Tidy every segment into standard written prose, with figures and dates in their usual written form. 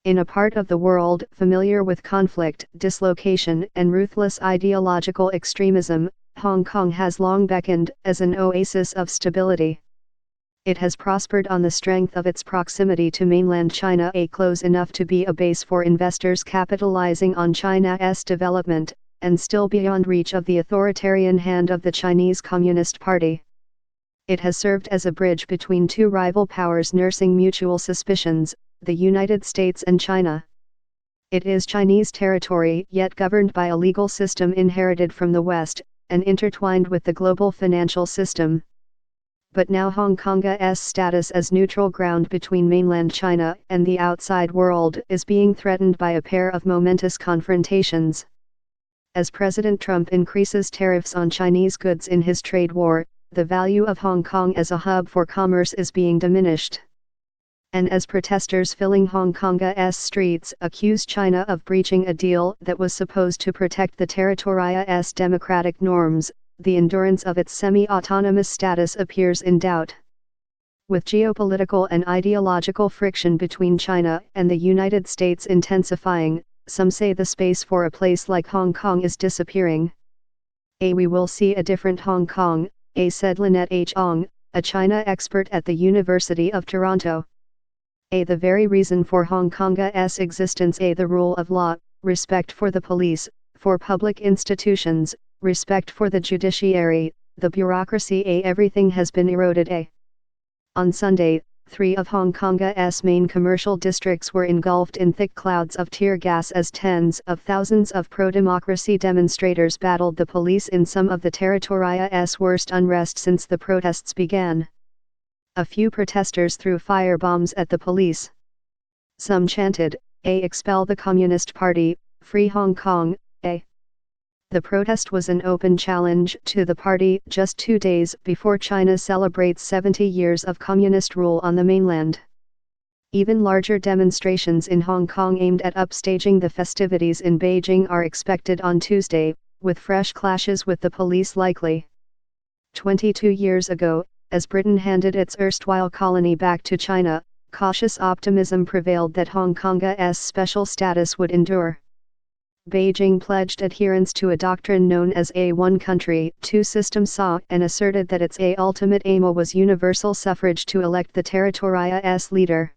In a part of the world familiar with conflict, dislocation, and ruthless ideological extremism, Hong Kong has long beckoned as an oasis of stability. It has prospered on the strength of its proximity to mainland China, close enough to be a base for investors capitalizing on China's development, and still beyond reach of the authoritarian hand of the Chinese Communist Party. It has served as a bridge between two rival powers nursing mutual suspicions, the United States and China. It is Chinese territory, yet governed by a legal system inherited from the West, and intertwined with the global financial system. But now Hong Kong's status as neutral ground between mainland China and the outside world is being threatened by a pair of momentous confrontations. As President Trump increases tariffs on Chinese goods in his trade war, the value of Hong Kong as a hub for commerce is being diminished. And as protesters filling Hong Kong's streets accuse China of breaching a deal that was supposed to protect the territory's democratic norms, the endurance of its semi-autonomous status appears in doubt. With geopolitical and ideological friction between China and the United States intensifying, some say the space for a place like Hong Kong is disappearing. We will see a different Hong Kong, said Lynette H. Ong, a China expert at the University of Toronto. The very reason for Hong Kong's existence, the rule of law, respect for the police, for public institutions, respect for the judiciary, the bureaucracy, everything has been eroded. On Sunday, 3 of Hong Kong's main commercial districts were engulfed in thick clouds of tear gas as tens of thousands of pro-democracy demonstrators battled the police in some of the territory's worst unrest since the protests began. A few protesters threw firebombs at the police. Some chanted, expel the Communist Party, free Hong Kong, The protest was an open challenge to the party just 2 days before China celebrates 70 years of communist rule on the mainland. Even larger demonstrations in Hong Kong aimed at upstaging the festivities in Beijing are expected on Tuesday, with fresh clashes with the police likely. 22 years ago, as Britain handed its erstwhile colony back to China, cautious optimism prevailed that Hong Kong's special status would endure. Beijing pledged adherence to a doctrine known as a one country, two systems and asserted that its ultimate aim was universal suffrage to elect the territory's leader.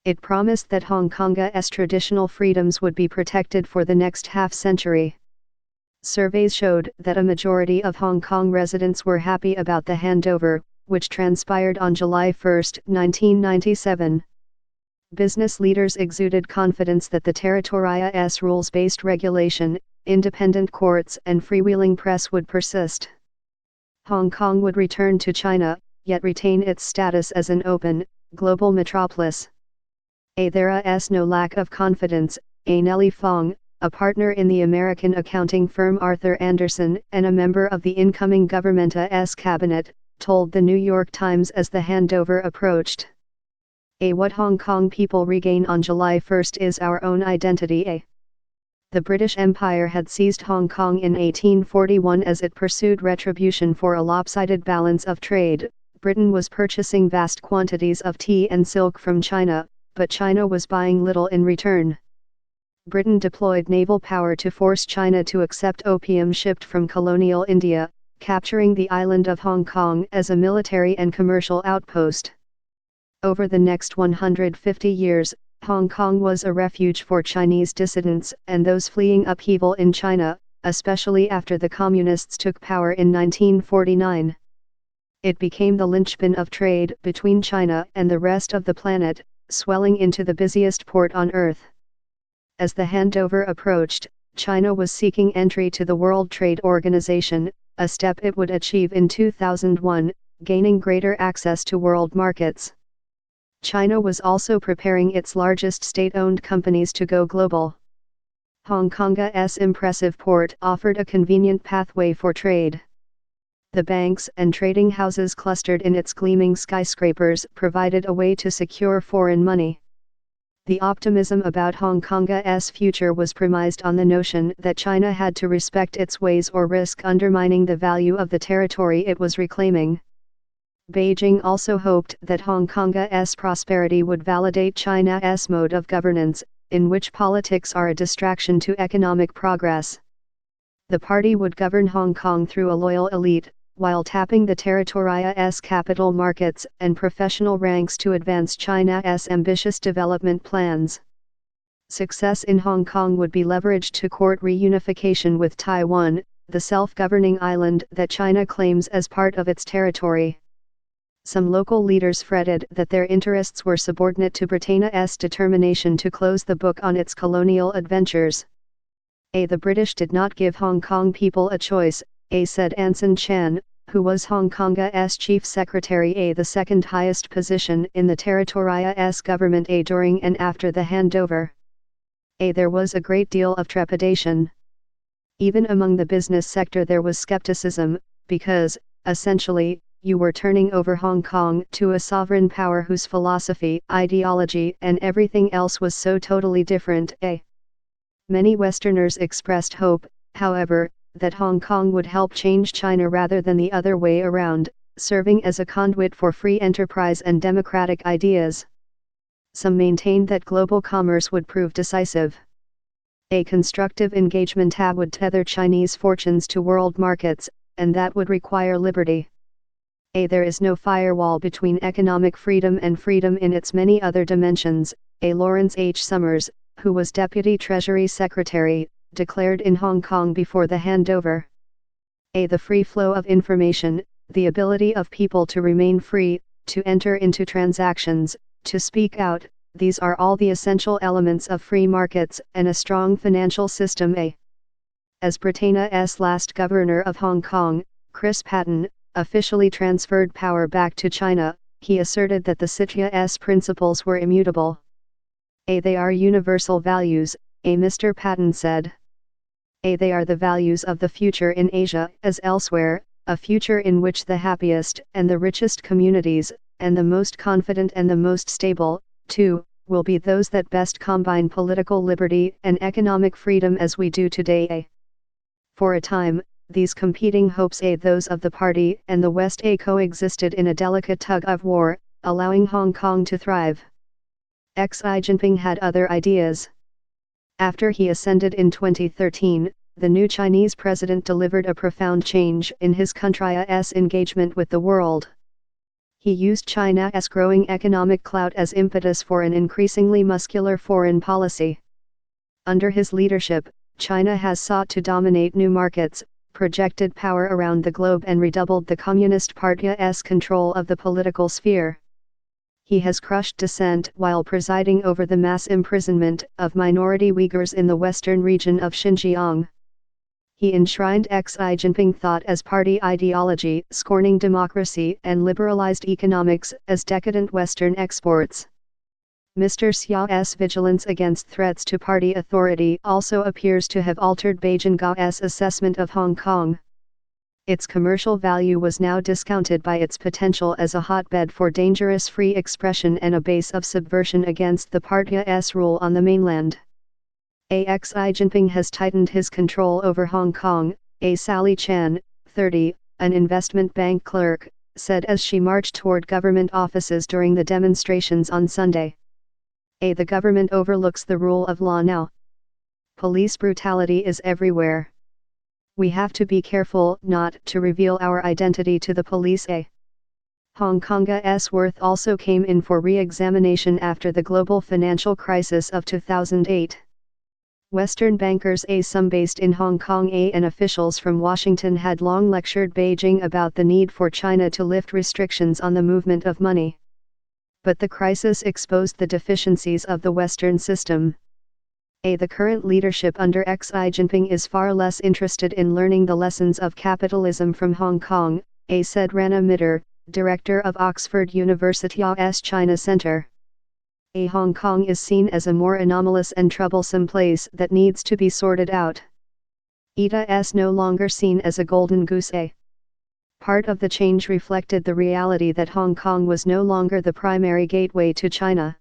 It promised that Hong Kong's traditional freedoms would be protected for the next half-century. Surveys showed that a majority of Hong Kong residents were happy about the handover, which transpired on July 1, 1997. Business leaders exuded confidence that the territory's rules-based regulation, independent courts and freewheeling press would persist. Hong Kong would return to China, yet retain its status as an open, global metropolis. There is no lack of confidence, Nellie Fong, a partner in the American accounting firm Arthur Andersen and a member of the incoming government's cabinet, told the New York Times as the handover approached. What Hong Kong people regain on July 1 is our own identity. The British Empire had seized Hong Kong in 1841 as it pursued retribution for a lopsided balance of trade. Britain was purchasing vast quantities of tea and silk from China, but China was buying little in return. Britain deployed naval power to force China to accept opium shipped from colonial India, capturing the island of Hong Kong as a military and commercial outpost. Over the next 150 years, Hong Kong was a refuge for Chinese dissidents and those fleeing upheaval in China, especially after the Communists took power in 1949. It became the linchpin of trade between China and the rest of the planet, swelling into the busiest port on Earth. As the handover approached, China was seeking entry to the World Trade Organization, a step it would achieve in 2001, gaining greater access to world markets. China was also preparing its largest state-owned companies to go global. Hong Kong's impressive port offered a convenient pathway for trade. The banks and trading houses clustered in its gleaming skyscrapers provided a way to secure foreign money. The optimism about Hong Kong's future was premised on the notion that China had to respect its ways or risk undermining the value of the territory it was reclaiming. Beijing also hoped that Hong Kong's prosperity would validate China's mode of governance, in which politics are a distraction to economic progress. The party would govern Hong Kong through a loyal elite, while tapping the territorial's capital markets and professional ranks to advance China's ambitious development plans. Success in Hong Kong would be leveraged to court reunification with Taiwan, the self-governing island that China claims as part of its territory. Some local leaders fretted that their interests were subordinate to Britannia's determination to close the book on its colonial adventures. The British did not give Hong Kong people a choice, said Anson Chan, who was Hong Kong's chief secretary, the second highest position in the territorial's government during and after the handover. There was a great deal of trepidation. Even among the business sector there was skepticism, because, essentially, you were turning over Hong Kong to a sovereign power whose philosophy, ideology and everything else was so totally different. Many Westerners expressed hope, however, that Hong Kong would help change China rather than the other way around, serving as a conduit for free enterprise and democratic ideas. Some maintained that global commerce would prove decisive. A constructive engagement would tether Chinese fortunes to world markets, and that would require liberty. There is no firewall between economic freedom and freedom in its many other dimensions, Lawrence H. Summers, who was Deputy Treasury Secretary, declared in Hong Kong before the handover. The free flow of information, the ability of people to remain free, to enter into transactions, to speak out, these are all the essential elements of free markets and a strong financial system. As Britannia's last governor of Hong Kong, Chris Patten, officially transferred power back to China, he asserted that the CITIA's principles were immutable. They are universal values, Mr. Patten said. They are the values of the future in Asia as elsewhere, a future in which the happiest and the richest communities, and the most confident and the most stable, too, will be those that best combine political liberty and economic freedom as we do today. For a time, these competing hopes, those of the party and the West, coexisted in a delicate tug-of-war, allowing Hong Kong to thrive. Xi Jinping had other ideas. After he ascended in 2013, the new Chinese president delivered a profound change in his country's engagement with the world. He used China's growing economic clout as impetus for an increasingly muscular foreign policy. Under his leadership, China has sought to dominate new markets, projected power around the globe and redoubled the Communist Party's control of the political sphere. He has crushed dissent while presiding over the mass imprisonment of minority Uyghurs in the western region of Xinjiang. He enshrined Xi Jinping thought as party ideology, scorning democracy and liberalized economics as decadent Western exports. Mr. Xiao's vigilance against threats to party authority also appears to have altered Beijing's assessment of Hong Kong. Its commercial value was now discounted by its potential as a hotbed for dangerous free expression and a base of subversion against the party's rule on the mainland. Xi Jinping has tightened his control over Hong Kong, Sally Chan, 30, an investment bank clerk, said as she marched toward government offices during the demonstrations on Sunday. The government overlooks the rule of law now. Police brutality is everywhere. We have to be careful not to reveal our identity to the police. Hong Kong's worth also came in for re-examination after the global financial crisis of 2008. Western bankers, some based in Hong Kong, and officials from Washington had long lectured Beijing about the need for China to lift restrictions on the movement of money. But the crisis exposed the deficiencies of the Western system. The current leadership under Xi Jinping is far less interested in learning the lessons of capitalism from Hong Kong, said Rana Mitter, director of Oxford University's China Center. Hong Kong is seen as a more anomalous and troublesome place that needs to be sorted out. It is no longer seen as a golden goose. Part of the change reflected the reality that Hong Kong was no longer the primary gateway to China.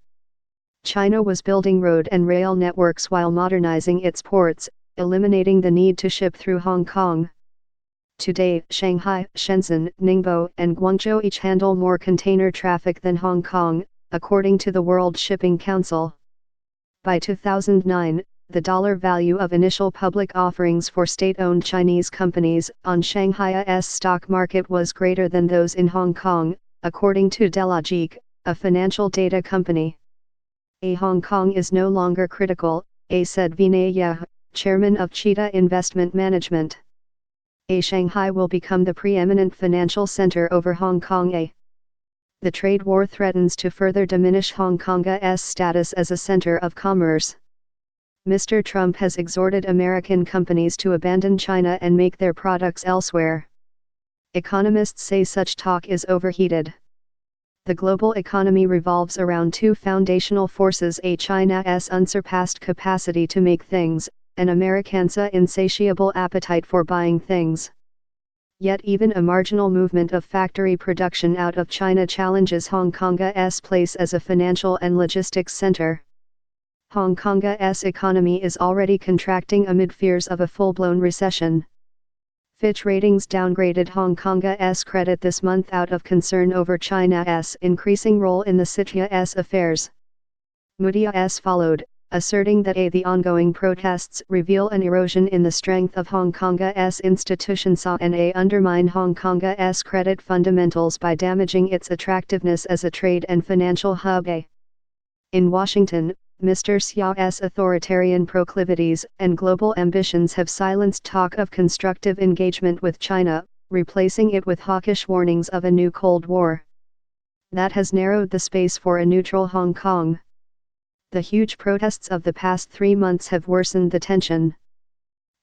China was building road and rail networks while modernizing its ports, eliminating the need to ship through Hong Kong. Today, Shanghai, Shenzhen, Ningbo, and Guangzhou each handle more container traffic than Hong Kong, according to the World Shipping Council. By 2009, the dollar value of initial public offerings for state-owned Chinese companies on Shanghai's stock market was greater than those in Hong Kong, according to Delogic, a financial data company. Hong Kong is no longer critical, said Vinay Yeh, chairman of Cheetah Investment Management. Shanghai will become the preeminent financial center over Hong Kong. The trade war threatens to further diminish Hong Kong's status as a center of commerce. Mr. Trump has exhorted American companies to abandon China and make their products elsewhere. Economists say such talk is overheated. The global economy revolves around two foundational forces: China's unsurpassed capacity to make things, and Americans' insatiable appetite for buying things. Yet even a marginal movement of factory production out of China challenges Hong Kong's place as a financial and logistics center. Hong Kong's economy is already contracting amid fears of a full-blown recession. Fitch Ratings downgraded Hong Kong's credit this month out of concern over China's increasing role in the city's affairs. Moody's followed, asserting that the ongoing protests reveal an erosion in the strength of Hong Kong's institutions and undermine Hong Kong's credit fundamentals by damaging its attractiveness as a trade and financial hub. In Washington, Mr. Xiao's authoritarian proclivities and global ambitions have silenced talk of constructive engagement with China, replacing it with hawkish warnings of a new Cold War. That has narrowed the space for a neutral Hong Kong. The huge protests of the past 3 months have worsened the tension.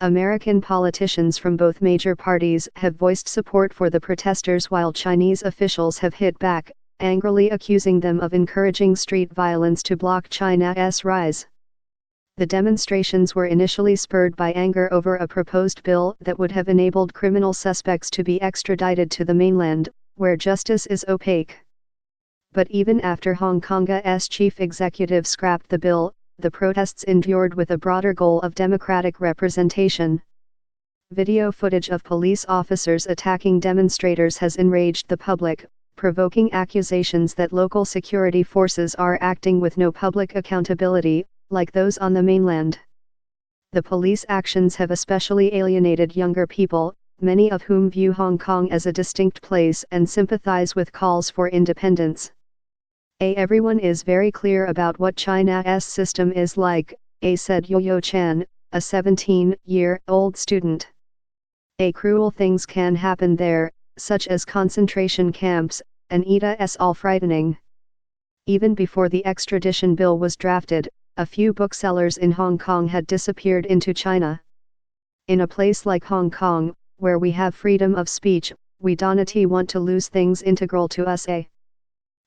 American politicians from both major parties have voiced support for the protesters, while Chinese officials have hit back, angrily accusing them of encouraging street violence to block China's rise. The demonstrations were initially spurred by anger over a proposed bill that would have enabled criminal suspects to be extradited to the mainland, where justice is opaque. But even after Hong Kong's chief executive scrapped the bill, the protests endured with a broader goal of democratic representation. Video footage of police officers attacking demonstrators has enraged the public, provoking accusations that local security forces are acting with no public accountability, like those on the mainland. The police actions have especially alienated younger people, many of whom view Hong Kong as a distinct place and sympathize with calls for independence. Everyone is very clear about what China's system is like, said Yo-Yo Chan, a 17-year-old student. Cruel things can happen there, such as concentration camps, and it's all frightening. Even before the extradition bill was drafted, a few booksellers in Hong Kong had disappeared into China. In a place like Hong Kong, where we have freedom of speech, we don't want to lose things integral to us.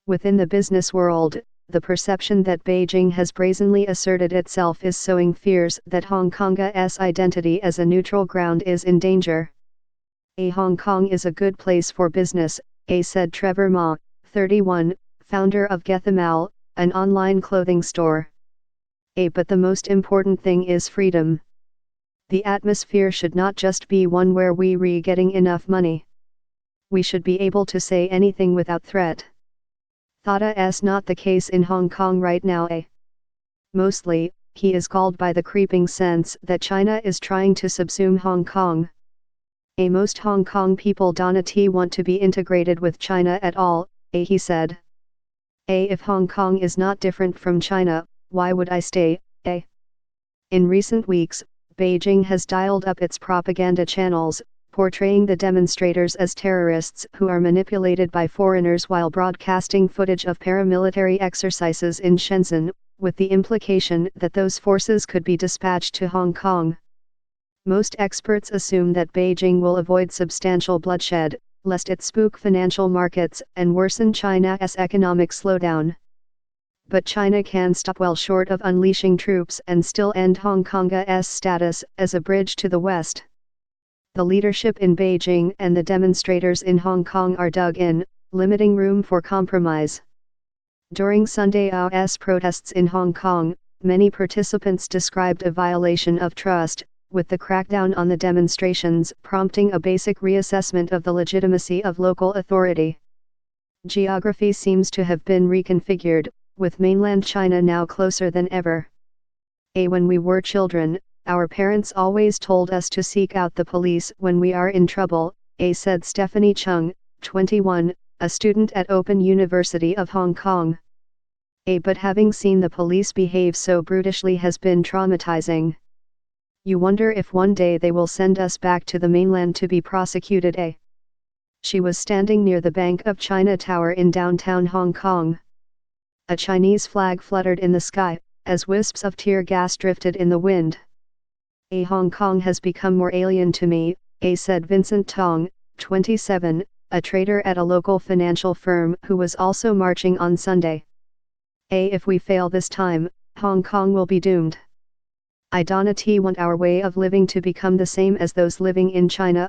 Within the business world, the perception that Beijing has brazenly asserted itself is sowing fears that Hong Kong's identity as a neutral ground is in danger. Hong Kong is a good place for business, said Trevor Ma, 31, founder of Gethamal, an online clothing store. But the most important thing is freedom. The atmosphere should not just be one where we're getting enough money. We should be able to say anything without threat. That's not the case in Hong Kong right now. Mostly, he is galled by the creeping sense that China is trying to subsume Hong Kong. Most Hong Kong people don't want to be integrated with China at all, he said. If Hong Kong is not different from China, why would I stay? In recent weeks, Beijing has dialed up its propaganda channels, portraying the demonstrators as terrorists who are manipulated by foreigners while broadcasting footage of paramilitary exercises in Shenzhen, with the implication that those forces could be dispatched to Hong Kong. Most experts assume that Beijing will avoid substantial bloodshed, lest it spook financial markets and worsen China's economic slowdown. But China can stop well short of unleashing troops and still end Hong Kong's status as a bridge to the West. The leadership in Beijing and the demonstrators in Hong Kong are dug in, limiting room for compromise. During Sunday's protests in Hong Kong, many participants described a violation of trust, with the crackdown on the demonstrations prompting a basic reassessment of the legitimacy of local authority. Geography seems to have been reconfigured, with mainland China now closer than ever. When we were children, our parents always told us to seek out the police when we are in trouble, said Stephanie Chung, 21, a student at Open University of Hong Kong. But having seen the police behave so brutishly has been traumatizing. You wonder if one day they will send us back to the mainland to be prosecuted. She was standing near the Bank of China Tower in downtown Hong Kong. A Chinese flag fluttered in the sky, as wisps of tear gas drifted in the wind. Hong Kong has become more alien to me, said Vincent Tong, 27, a trader at a local financial firm who was also marching on Sunday. If we fail this time, Hong Kong will be doomed. I don't want our way of living to become the same as those living in China.